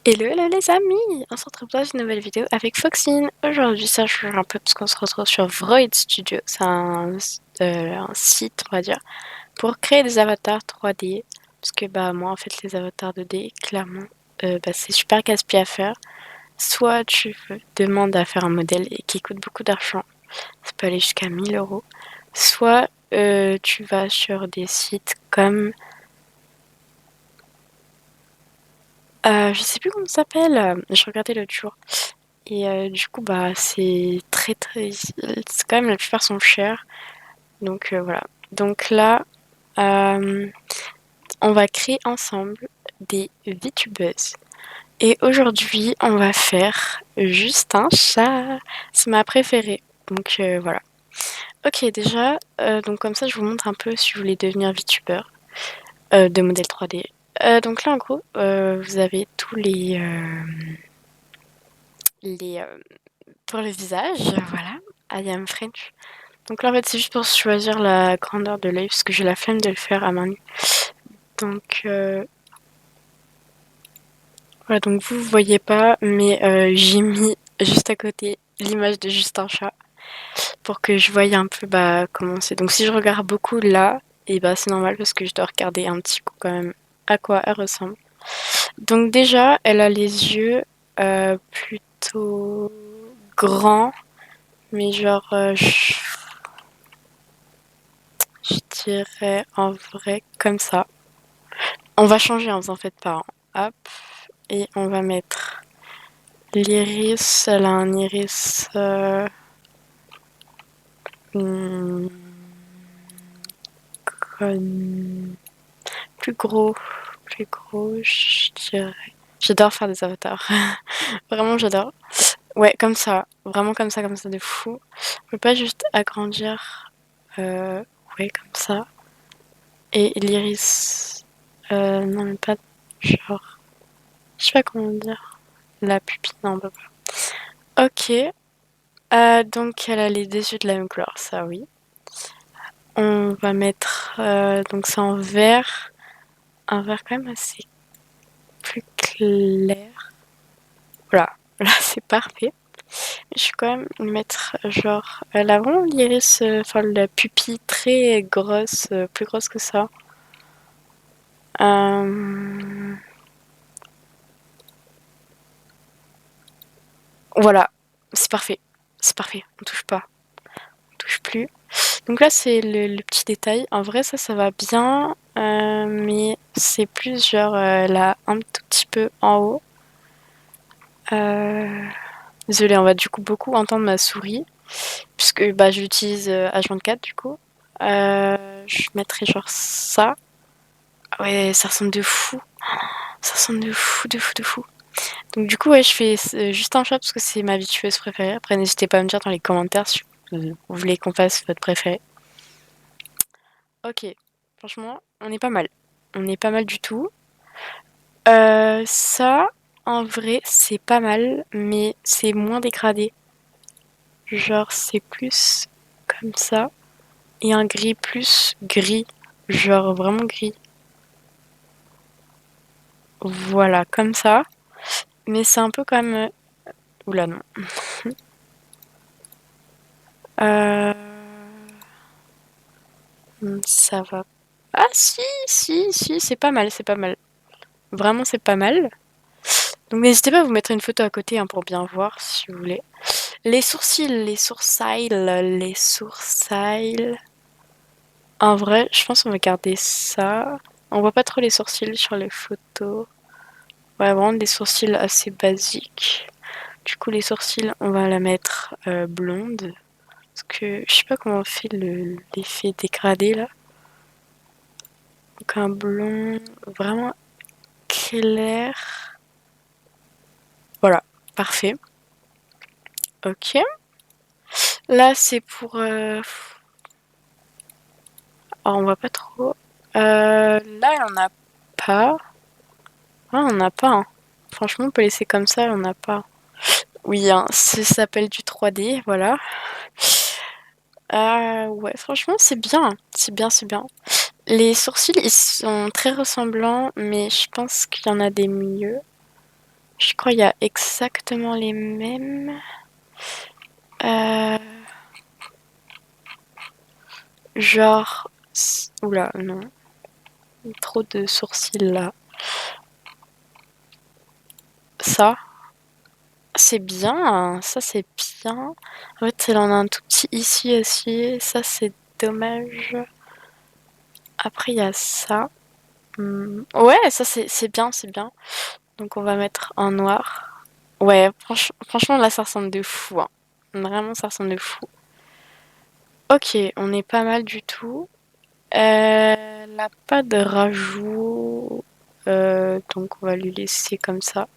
Hello, hello les amis! On se retrouve dans une nouvelle vidéo avec Foxine. Aujourd'hui, ça change un peu parce qu'on se retrouve sur Vroid Studio. C'est un site, on va dire, pour créer des avatars 3D. Parce que bah moi, en fait, les avatars 2D, clairement, c'est super casse-pied à faire. Soit tu demandes à faire un modèle et qui coûte beaucoup d'argent, ça peut aller jusqu'à 1000 €. Soit tu vas sur des sites comme... je sais plus comment ça s'appelle, je regardais l'autre jour. Et du coup, bah, c'est très... C'est quand même, la plupart sont chers. Donc voilà. Donc là, euh, on va créer ensemble des VTubeuses. Et aujourd'hui, on va faire juste un chat. C'est ma préférée. Donc voilà. Ok, déjà, donc comme ça, je vous montre un peu si vous voulez devenir VTubeur de modèle 3D. Donc là, en gros, vous avez tous les pour le visage, voilà. I am French. Donc là, en fait, c'est juste pour choisir la grandeur de l'œil, parce que j'ai la flemme de le faire à main nue. Donc, voilà, donc vous voyez pas, mais j'ai mis juste à côté l'image de Justin Chat, pour que je voie un peu bah, comment c'est. Donc si je regarde beaucoup là, et bah c'est normal, parce que je dois regarder un petit coup quand même à quoi elle ressemble. Donc déjà, elle a les yeux plutôt grands, mais genre, je dirais en vrai comme ça. On va changer, en faisant fait par an. Hop. Et on va mettre l'iris. Elle a un iris hmm, plus gros. Plus gros, je dirais. J'adore faire des avatars. Vraiment, j'adore. Ouais, comme ça. Vraiment comme ça de fou. On peut pas juste agrandir. Ouais, comme ça. Et l'iris. Non, mais pas genre. Je sais pas comment dire. La pupille, non, on peut pas. Ok. Donc elle a les yeux de la même couleur, ça oui. On va mettre donc c'est en vert, un vert quand même assez plus clair. Voilà, là c'est parfait. Je vais quand même lui mettre genre, elle a vraiment l'iris, enfin la pupille très grosse, plus grosse que ça. Voilà, c'est parfait, on touche pas, on touche plus. Donc là, c'est le petit détail. En vrai, ça va bien, mais c'est plus genre là, un tout petit peu en haut. Désolée, on va du coup beaucoup entendre ma souris, puisque bah, j'utilise H24 du coup. Je mettrai genre ça. Ah ouais, ça ressemble de fou. Ça ressemble de fou, de fou, de fou. Donc du coup, ouais, je fais juste un chat parce que c'est ma VTubeuse préférée. Après, n'hésitez pas à me dire dans les commentaires si vous voulez qu'on fasse votre préféré. Ok, franchement, on est pas mal. On est pas mal du tout. Ça, en vrai, c'est pas mal, mais c'est moins dégradé. Genre, c'est plus comme ça. Et un gris plus gris. Genre, vraiment gris. Voilà, comme ça. Mais c'est un peu comme... Oula, non. Euh... Ça va. Ah si, c'est pas mal, c'est pas mal. Vraiment, c'est pas mal. Donc n'hésitez pas à vous mettre une photo à côté hein, pour bien voir si vous voulez. Les sourcils, les sourcils, les sourcils. En vrai, je pense qu'on va garder ça. On voit pas trop les sourcils sur les photos. Ouais, vraiment des sourcils assez basiques. Du coup, les sourcils, on va la mettre blonde. Parce que je sais pas comment on fait l'effet dégradé là. Donc un blond vraiment clair. Voilà, parfait. Ok. Là, c'est pour... Oh, on voit pas trop. Là, elle en a pas. Ah, on n'a pas. Hein. Franchement, on peut laisser comme ça, on n'a pas. Oui, hein, ça s'appelle du 3D, voilà. Ouais, franchement, c'est bien. C'est bien, c'est bien. Les sourcils, ils sont très ressemblants, mais je pense qu'il y en a des mieux. Je crois qu'il y a exactement les mêmes. Genre... Oula, non. Trop de sourcils là. Ça, c'est bien. Hein. Ça, c'est bien. En fait, elle en a un tout petit ici aussi. Ça, c'est dommage. Après, il y a ça. Ouais, ça, c'est bien, c'est bien. Donc, on va mettre en noir. Ouais, franchement, là, ça ressemble de fou. Hein. Vraiment, ça ressemble de fou. Ok, on est pas mal du tout. Elle n'a pas de rajout. Donc, on va lui laisser comme ça.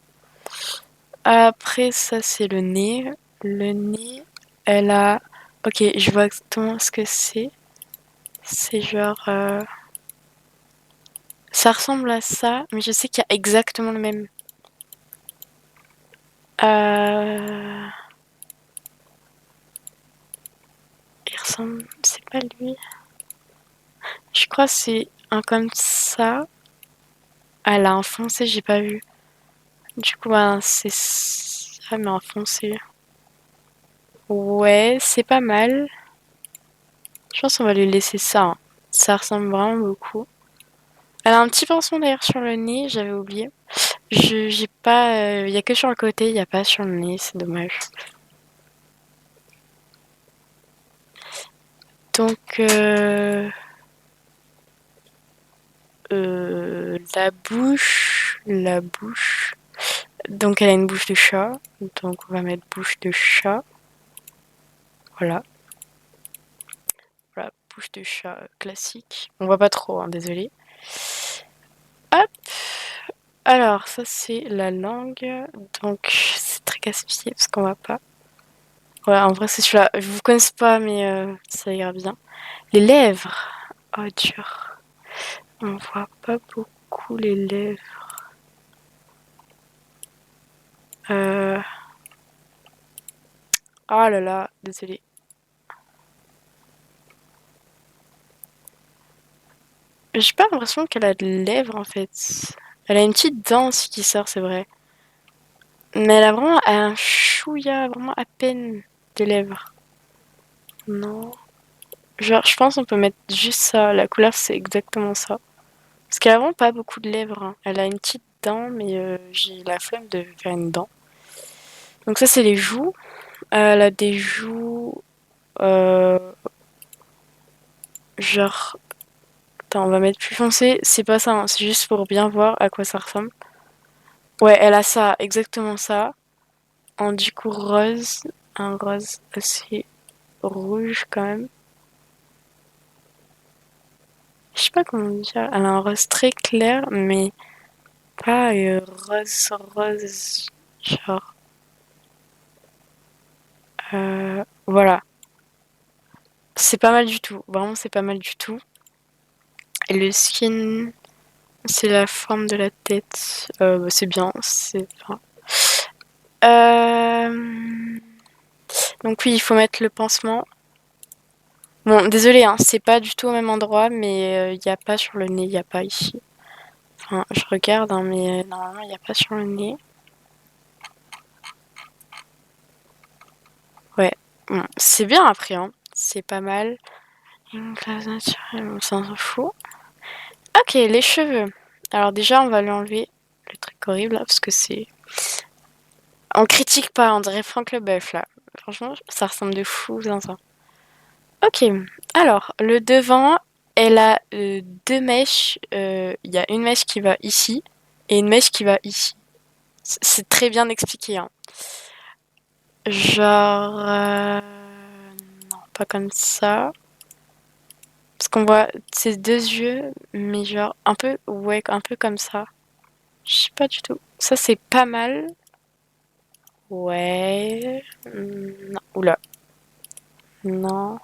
Après, ça, c'est le nez. Le nez, elle a... Ok, je vois exactement ce que c'est. C'est genre... Ça ressemble à ça, mais je sais qu'il y a exactement le même. Euh... Il ressemble... C'est pas lui. Je crois que c'est un comme ça. Elle a un foncé, j'ai pas vu. Du coup, ben, c'est ça, mais en foncé. Ouais, c'est pas mal. Je pense qu'on va lui laisser ça. Hein. Ça ressemble vraiment beaucoup. Elle a un petit pinceau d'ailleurs sur le nez, j'avais oublié. J'ai pas. Il y a que sur le côté, il n'y a pas sur le nez, c'est dommage. Donc, la bouche. La bouche. Donc, elle a une bouche de chat. Donc, on va mettre bouche de chat. Voilà. Voilà, bouche de chat classique. On voit pas trop, hein, désolé. Hop. Alors, ça, c'est la langue. Donc, c'est très casse-pied parce qu'on va pas. Ouais, en vrai, c'est celui-là. Je vous connais pas, mais ça ira bien. Les lèvres. Oh, dur. On voit pas beaucoup les lèvres. Euh... Oh là là, désolé. J'ai pas l'impression qu'elle a de lèvres en fait. Elle a une petite dent aussi qui sort, c'est vrai. Mais elle a vraiment un chouïa, vraiment à peine de lèvres. Non. Genre, je pense qu'on peut mettre juste ça. La couleur, c'est exactement ça. Parce qu'elle a vraiment pas beaucoup de lèvres. Hein. Elle a une petite dent, mais j'ai la flemme de faire une dent. Donc ça, c'est les joues. Elle a des joues... Euh, genre... Attends, on va mettre plus foncé. C'est pas ça, hein. C'est juste pour bien voir à quoi ça ressemble. Ouais, elle a ça, exactement ça. En du coup rose. Un rose assez rouge quand même. Je sais pas comment dire. Elle a un rose très clair, mais pas rose rose. Genre... voilà. C'est pas mal du tout. Vraiment, c'est pas mal du tout. Et le skin, c'est la forme de la tête. C'est bien. C'est... Enfin, donc oui, il faut mettre le pansement. Bon, désolé, hein, c'est pas du tout au même endroit, mais il n'y a pas sur le nez, il n'y a pas ici. Enfin, je regarde, hein, mais normalement, il n'y a pas sur le nez. Ouais, bon, c'est bien après, hein. C'est pas mal. Une classe naturelle, on s'en fout. Ok, les cheveux. Alors déjà, on va lui enlever le truc horrible, là, parce que c'est... On critique pas, on dirait Franck Leboeuf, là. Franchement, ça ressemble de fou, ça. Ok, alors, le devant, elle a deux mèches. Il y a une mèche qui va ici et une mèche qui va ici. C'est très bien expliqué. Hein. Genre... non, pas comme ça. Parce qu'on voit ses deux yeux, mais genre un peu... Ouais, un peu comme ça. Je sais pas du tout. Ça, c'est pas mal. Ouais... non. Oula. Non.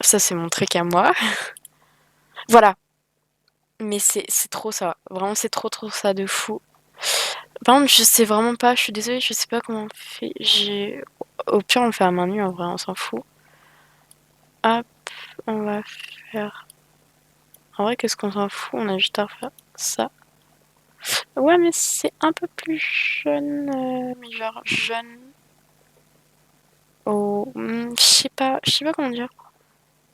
Ça, c'est mon truc à moi. Voilà. Mais c'est trop ça. Vraiment, c'est trop ça de fou. Par contre, je sais vraiment pas. Je suis désolée, je sais pas comment on fait. Au pire, on le fait à main nue, en vrai, on s'en fout. Hop, on va faire... En vrai, qu'est-ce qu'on s'en fout? On a juste à refaire ça. Ouais, mais c'est un peu plus jeune. Mais genre jeune. Oh, je sais pas comment dire.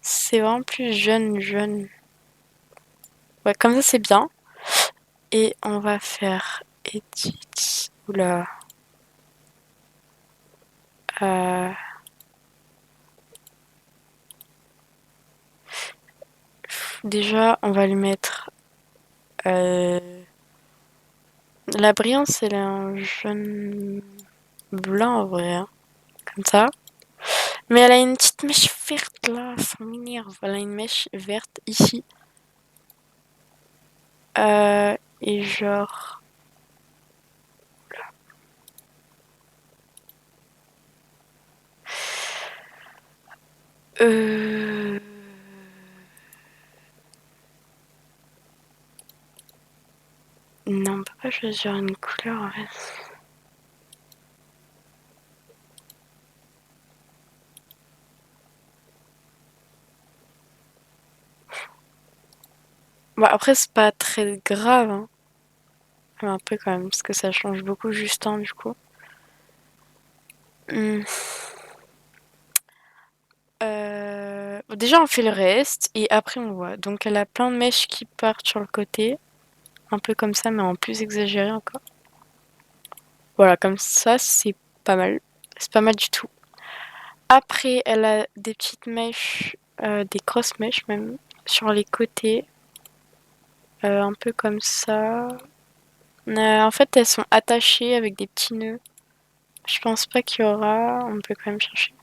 C'est vraiment plus jeune. Ouais, comme ça c'est bien. Et on va faire edit. Oula. Euh, déjà, on va lui mettre la brillance, elle est un jaune blanc en vrai, hein, comme ça. Mais elle a une petite mèche verte là, ça m'énerve. Elle a une mèche verte ici. Et genre. Euh... Non, on peut pas choisir une couleur en fait. Bon, après, c'est pas très grave, hein. Mais un peu quand même, parce que ça change beaucoup Justin du coup. Hmm. Déjà, on fait le reste et après, on voit. Donc, elle a plein de mèches qui partent sur le côté. Un peu comme ça, mais en plus exagéré encore. Voilà, comme ça, c'est pas mal. C'est pas mal du tout. Après, elle a des petites mèches, des grosses mèches même, sur les côtés. Un peu comme ça. En fait, elles sont attachées avec des petits nœuds. Je pense pas qu'il y aura. On peut quand même chercher.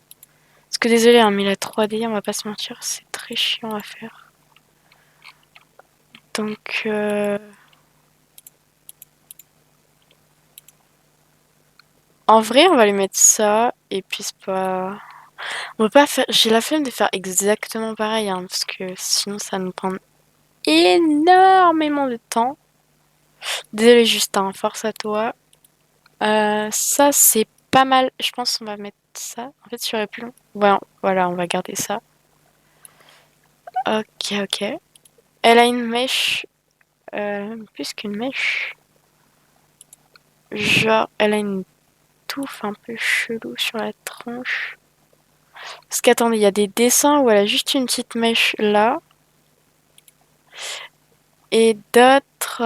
Parce que désolé, hein, mais la 3D, on va pas se mentir, c'est très chiant à faire. Donc, en vrai, on va lui mettre ça. Et puis, c'est pas. On va pas faire. J'ai la flemme de faire exactement pareil, hein, parce que sinon, ça nous prend énormément de temps. Désolé, Justin, force à toi. Ça, c'est pas mal. Je pense qu'on va mettre ça. En fait, j'aurais plus long. Ouais, voilà, on va garder ça. Ok. Elle a une mèche. Plus qu'une mèche. Genre, elle a une touffe un peu chelou sur la tronche. Parce qu'attendez, il y a des dessins où elle a juste une petite mèche là. Et d'autres.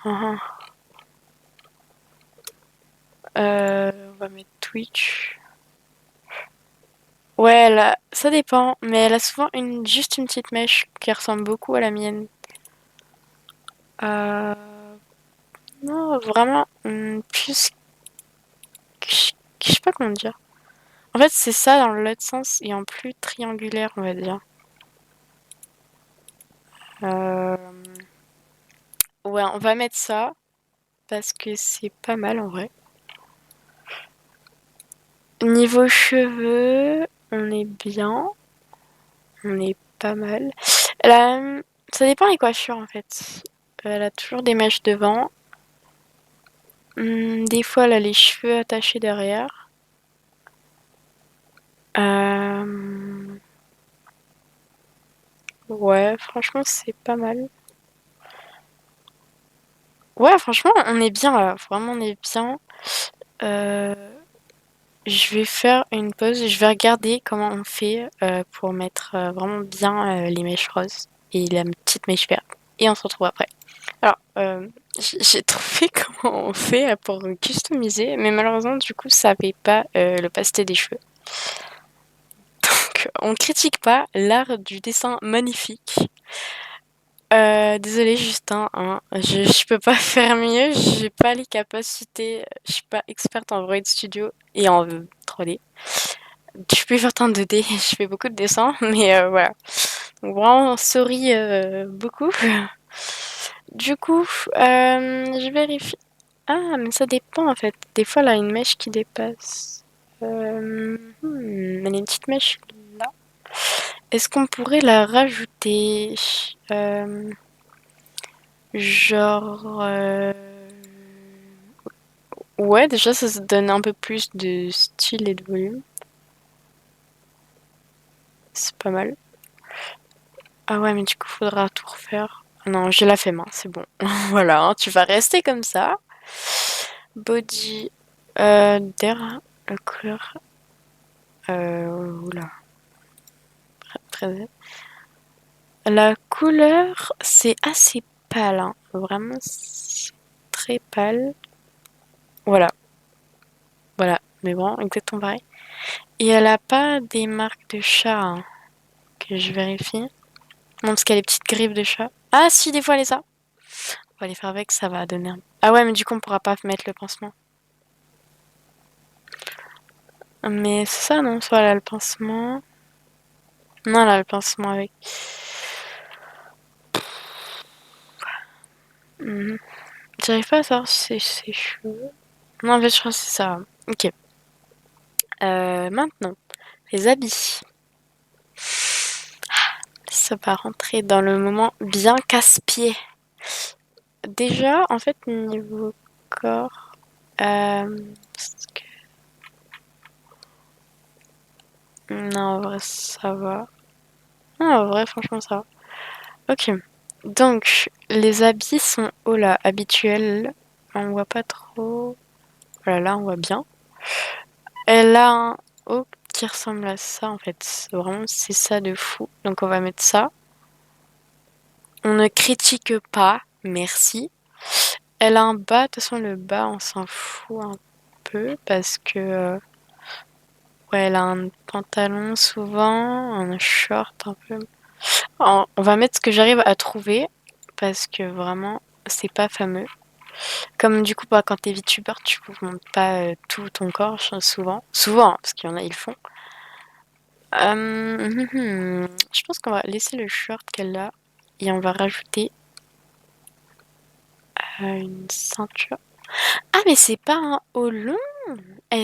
Uhum. On va mettre Twitch. Ouais, ça dépend, mais elle a souvent juste une petite mèche qui ressemble beaucoup à la mienne. Euh, non, vraiment, plus. Je sais pas comment dire. En fait, c'est ça dans l'autre sens et en plus triangulaire, on va dire. Euh, Ouais, on va mettre ça parce que c'est pas mal en vrai. Niveau cheveux, on est bien. On est pas mal. Elle a, ça dépend des coiffures en fait. Elle a toujours des mèches devant. Des fois, elle a les cheveux attachés derrière. Euh, Ouais, franchement, c'est pas mal. Ouais, franchement, on est bien là. Vraiment, on est bien. Euh, je vais faire une pause. Je vais regarder comment on fait pour mettre vraiment bien les mèches roses et la petite mèche verte. Et on se retrouve après. Alors, j'ai trouvé comment on fait pour customiser, mais malheureusement, du coup, ça n'avait pas l'opacité des cheveux. Donc, on critique pas l'art du dessin magnifique. Désolée Justin, hein, je peux pas faire mieux, j'ai pas les capacités, je suis pas experte en Android Studio et en 3D. Je peux faire en 2D, je fais beaucoup de dessins, mais voilà. Donc vraiment, sorry beaucoup. Du coup, je vérifie. Ah, mais ça dépend en fait. Des fois, elle a une mèche qui dépasse. Elle a une petite mèche là. Est-ce qu'on pourrait la rajouter genre. Ouais, déjà, ça se donne un peu plus de style et de volume. C'est pas mal. Ah ouais, mais du coup, faudra tout refaire. Non, j'ai la flemme, hein, c'est bon. Voilà, hein, tu vas rester comme ça. Body, la couleur, oula, très... La couleur, c'est assez pâle, hein. Vraiment, c'est très pâle. Voilà, voilà, mais bon, exactement pareil. Et elle a pas des marques de chat, hein, que je vérifie. Non, parce qu'elle a les petites griffes de chat. Ah si, des fois elle est ça. On va les faire avec, ça va donner un... Ah ouais, mais du coup, on pourra pas mettre le pansement. Mais c'est ça, non? Soit elle a le pansement. Non, elle a le pansement avec. Mhm. J'arrive pas à savoir si c'est cheveux. Non, en fait, je crois que c'est ça. Ok. Maintenant, les habits. Ça va rentrer dans le moment bien casse-pied. Déjà, en fait, niveau corps, parce que- non, en vrai, ça va. Non, en vrai, franchement, ça va. Ok. Donc, les habits sont, oh là, habituels. On voit pas trop. Voilà, là, on voit bien. Elle a un haut qui ressemble à ça, en fait. Vraiment, c'est ça de fou. Donc, on va mettre ça. On ne critique pas, merci. Elle a un bas, de toute façon, le bas, on s'en fout un peu parce que, ouais, elle a un pantalon souvent, un short un peu. On va mettre ce que j'arrive à trouver parce que vraiment, c'est pas fameux. Comme du coup, bah, quand t'es VTuber, tu ne montres pas tout ton corps, souvent. Souvent, hein, parce qu'il y en a, ils le font. Je pense qu'on va laisser le short qu'elle a et on va rajouter une ceinture. Ah, mais c'est pas un haut long!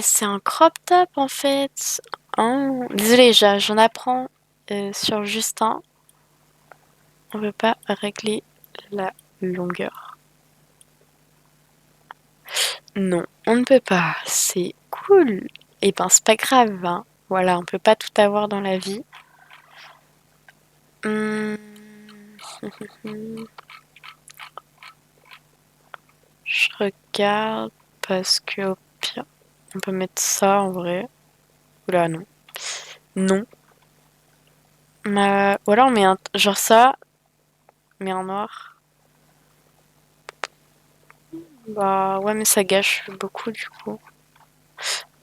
C'est un crop top en fait. Oh. Désolée, j'en apprends sur Justin. On veut pas régler la longueur. Non, on ne peut pas. C'est cool. Et ben, c'est pas grave, hein. Voilà, on peut pas tout avoir dans la vie. Hum, Je regarde parce que au pire, on peut mettre ça en vrai. Oula, non. Non. Ou alors on met un... genre ça, mais en noir. Bah ouais, mais ça gâche beaucoup du coup.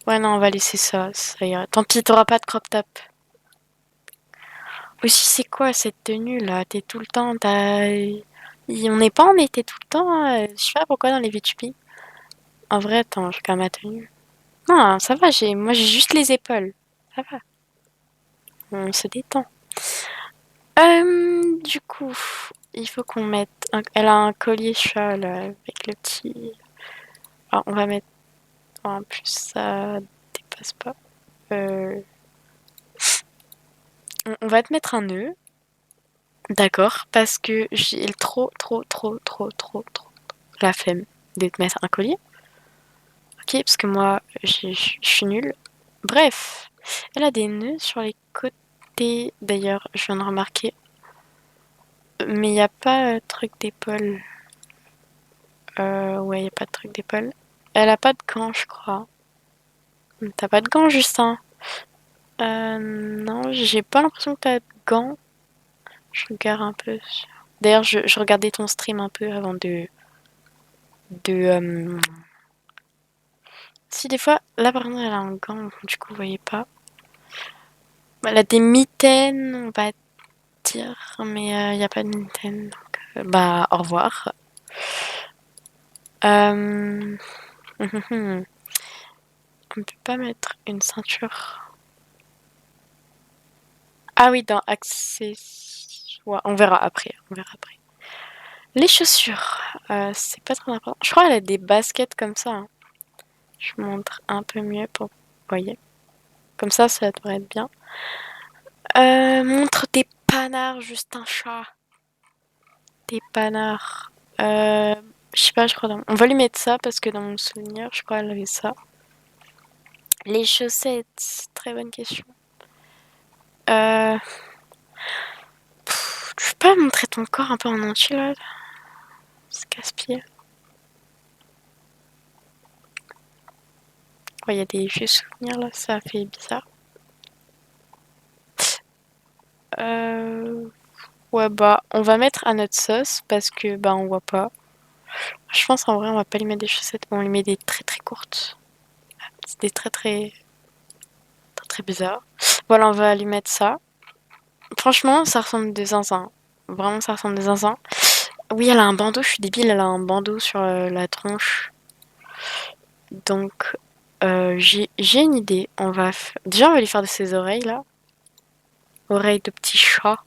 Ouais, non, on va laisser ça, ça ira. Tant pis, t'auras pas de crop top. Aussi, c'est quoi cette tenue là? T'es tout le temps, on n'est pas en été tout le temps, hein. Je sais pas pourquoi dans les VTuber. En vrai, attends, je regarde ma tenue. Non, ça va, moi j'ai juste les épaules. Ça va, on se détend. Du coup, il faut qu'on mette. Elle a un collier chat là, avec le petit. Ah, on va mettre. En plus, ça dépasse pas. Euh, on va te mettre un nœud. D'accord, parce que j'ai trop la flemme de te mettre un collier. Ok, parce que moi, je suis nulle. Bref, elle a des nœuds sur les côtés. D'ailleurs, je viens de remarquer. Mais il n'y a pas de truc d'épaule. Ouais, il n'y a pas de truc d'épaule. Elle a pas de gants, je crois. T'as pas de gants, Justin? Non, j'ai pas l'impression que t'as de gants. Je regarde un peu. D'ailleurs, je regardais ton stream un peu avant de. Si des fois, là par exemple, elle a un gant, du coup, vous voyez pas. Elle a des mitaines, on va dire, mais il n'y a pas de mitaines. Donc, bah, au revoir. Euh... on peut pas mettre une ceinture. Ah oui, dans accessoires. On verra après. On verra après. Les chaussures, c'est pas très important. Je crois qu'elle a des baskets comme ça, hein. Je montre un peu mieux pour vous voyez. Comme ça devrait être bien. Montre des panards, juste un chat. Des panards. Je sais pas, je crois. On va lui mettre ça parce que dans mon souvenir, je crois qu'elle avait ça. Les chaussettes, très bonne question. Euh... Tu peux pas montrer ton corps un peu en entier là? C'est casse-pied. Il y a des vieux souvenirs là, ça fait bizarre. Ouais, bah, on va mettre à notre sauce parce que, bah, on voit pas. Je pense en vrai, on va pas lui mettre des chaussettes, on lui met des très très courtes. C'est des très très très très bizarres. Voilà, on va lui mettre ça. Franchement, ça ressemble des zinzins. Vraiment, ça ressemble des zinzins. Oui, elle a un bandeau, je suis débile, elle a un bandeau sur la tronche. Donc, j'ai une idée. Déjà, on va lui faire de ses oreilles là. Oreilles de petit chat.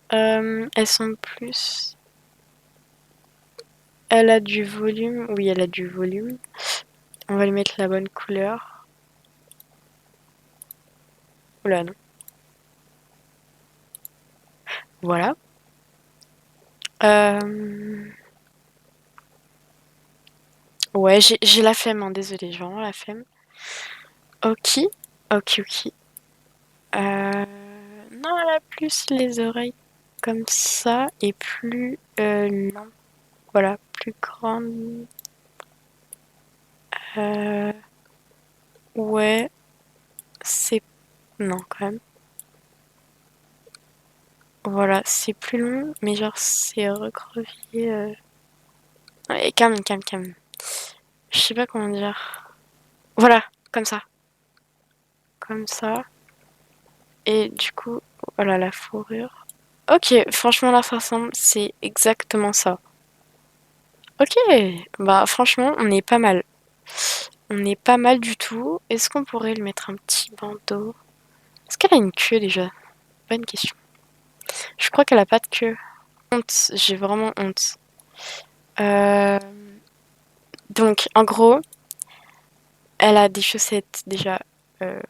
Elles sont plus. Elle a du volume. Oui, elle a du volume. On va lui mettre la bonne couleur. Oula, non. Voilà. Ouais, j'ai la flemme, hein, désolée, j'ai vraiment la flemme. Ok, ok. Non, elle a plus les oreilles comme ça et plus long. Voilà, plus grande. Euh, ouais, c'est... Non, quand même. Voilà, c'est plus long, mais genre c'est recroquevillé. Ouais, calme. Je sais pas comment dire. Voilà, comme ça. Comme ça. Et du coup, voilà la fourrure. Ok, franchement là ça ressemble, c'est exactement ça. Ok, bah franchement on est pas mal. On est pas mal du tout. Est-ce qu'on pourrait lui mettre un petit bandeau? Est-ce qu'elle a une queue déjà? Bonne question. Je crois qu'elle a pas de queue. Honte, j'ai vraiment honte. Euh, Donc en gros, elle a des chaussettes déjà euh,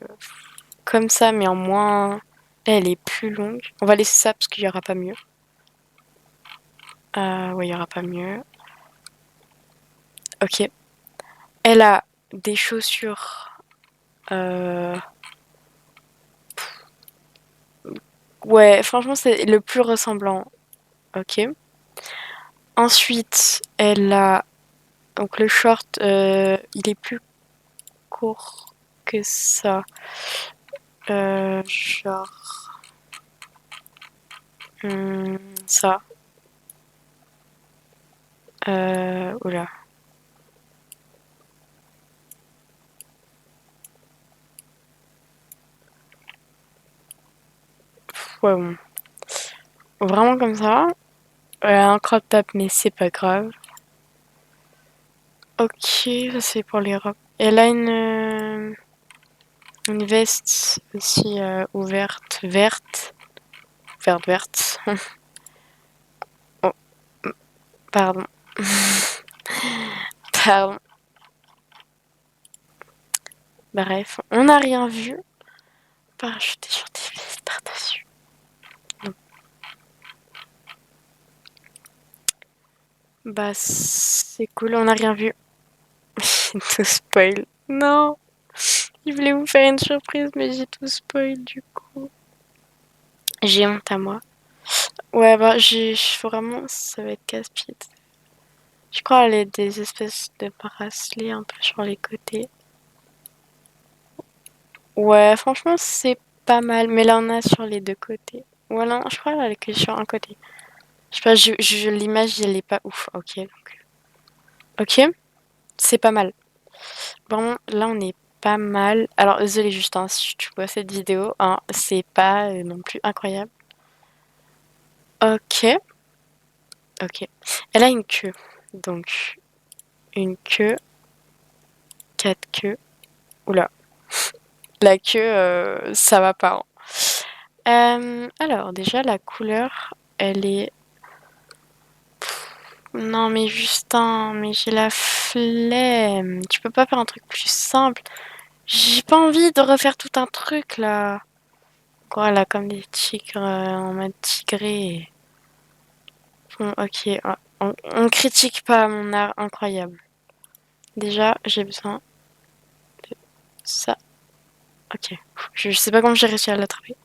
comme ça, mais en moins. Là, elle est plus longue. On va laisser ça parce qu'il y aura pas mieux. Ouais, il y aura pas mieux. Ok. Elle a des chaussures. euh, Ouais, franchement, c'est le plus ressemblant. Ok. Ensuite, elle a. Donc le short, il est plus court que ça. Genre. Ça. Oula. Ouais, bon. Vraiment comme ça. Elle a un crop top, mais c'est pas grave. Ok, ça c'est pour les robes. Elle a une veste aussi ouverte, verte. Oh, pardon. Pardon. Bref, on n'a rien vu. Parachuter sur des vestes par-dessus. Non. Bah, c'est cool, on n'a rien vu. J'ai tout spoil. Non, il voulait vous faire une surprise, mais j'ai tout spoil du coup. J'ai honte à moi. Ouais, bah, vraiment, ça va être casse-pied. Je crois qu'elle a des espèces de bracelets un peu sur les côtés. Ouais, franchement, c'est pas mal. Mais là, on a sur les deux côtés. Voilà, je crois qu'elle a que sur un côté. Je sais pas, l'image, elle est pas ouf. Ok, donc. Ok, c'est pas mal. Bon, là, on est pas mal. Alors, désolé, Justin, si tu vois cette vidéo, hein, c'est pas non plus incroyable. Ok, ok. Elle a une queue. Donc, une queue, quatre queues. Oula, la queue, ça va pas, hein. Alors, déjà, la couleur, elle est... Non, mais Justin, mais j'ai la flemme. Tu peux pas faire un truc plus simple. J'ai pas envie de refaire tout un truc, là. Quoi, elle a comme des tigres en mode tigré. Bon, ok, on critique pas mon art incroyable. Déjà, j'ai besoin de ça. Ok. Je sais pas comment j'ai réussi à l'attraper.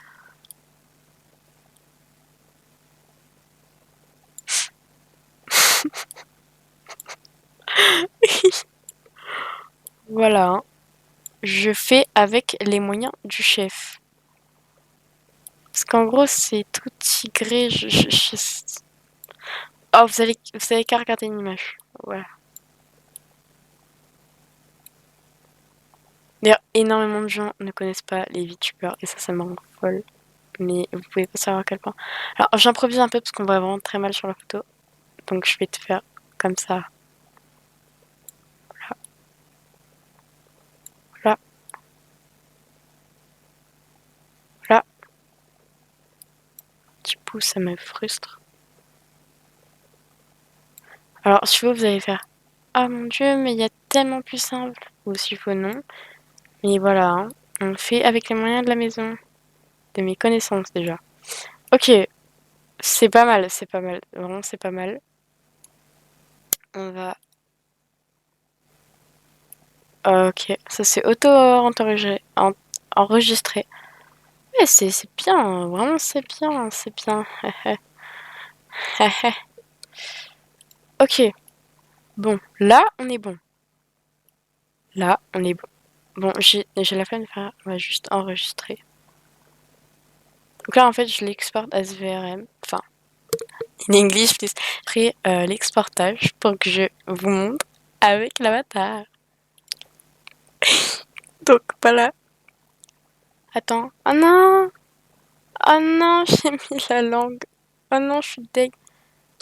voilà, hein. Je fais avec les moyens du chef. Parce qu'en gros, c'est tout tigré. Oh, vous avez qu'à regarder une image. Voilà. D'ailleurs, énormément de gens ne connaissent pas les VTubers et ça me rend folle. Mais vous pouvez pas savoir à quel point. Alors, j'improvise un peu parce qu'on voit vraiment très mal sur la photo. Donc, je vais te faire comme ça. Voilà. Voilà. Voilà. Petit pouce, ça me frustre. Alors, si vous allez faire ah mon dieu, mais il y a tellement plus simple. Ou s'il faut non. Mais voilà, hein. On fait avec les moyens de la maison. De mes connaissances déjà. Ok, c'est pas mal, c'est pas mal. Vraiment, c'est pas mal. On va... Ok, ça c'est auto-enregistré. Ouais, c'est bien, hein. Vraiment c'est bien, c'est bien. Ok, bon, là on est bon. Là on est bon. Bon, j'ai la flemme de faire, on va juste enregistrer. Donc là en fait je l'exporte as VRM, enfin in English please. Après l'exportage pour que je vous montre avec l'avatar. Donc voilà. Attends. Oh non! Oh non, j'ai mis la langue. Oh non, je suis deg.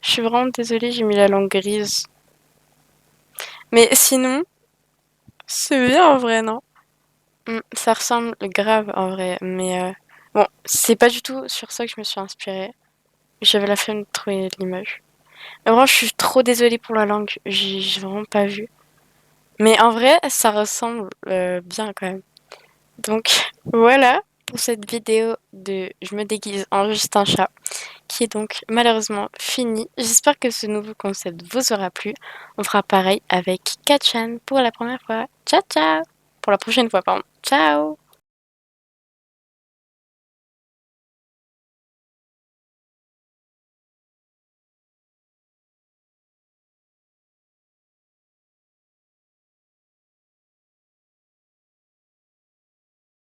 Je suis vraiment désolée, j'ai mis la langue grise. Mais sinon, c'est bien en vrai, non? Ça ressemble grave en vrai, mais bon, c'est pas du tout sur ça que je me suis inspirée. J'avais la flemme de trouver l'image. Mais vraiment, je suis trop désolée pour la langue, j'ai vraiment pas vu. Mais en vrai, ça ressemble bien quand même. Donc voilà pour cette vidéo de Je me déguise en juste un chat, qui est donc malheureusement fini. J'espère que ce nouveau concept vous aura plu. On fera pareil avec Kachan pour la première fois. Ciao ciao! Pour la prochaine fois, pardon. Ciao!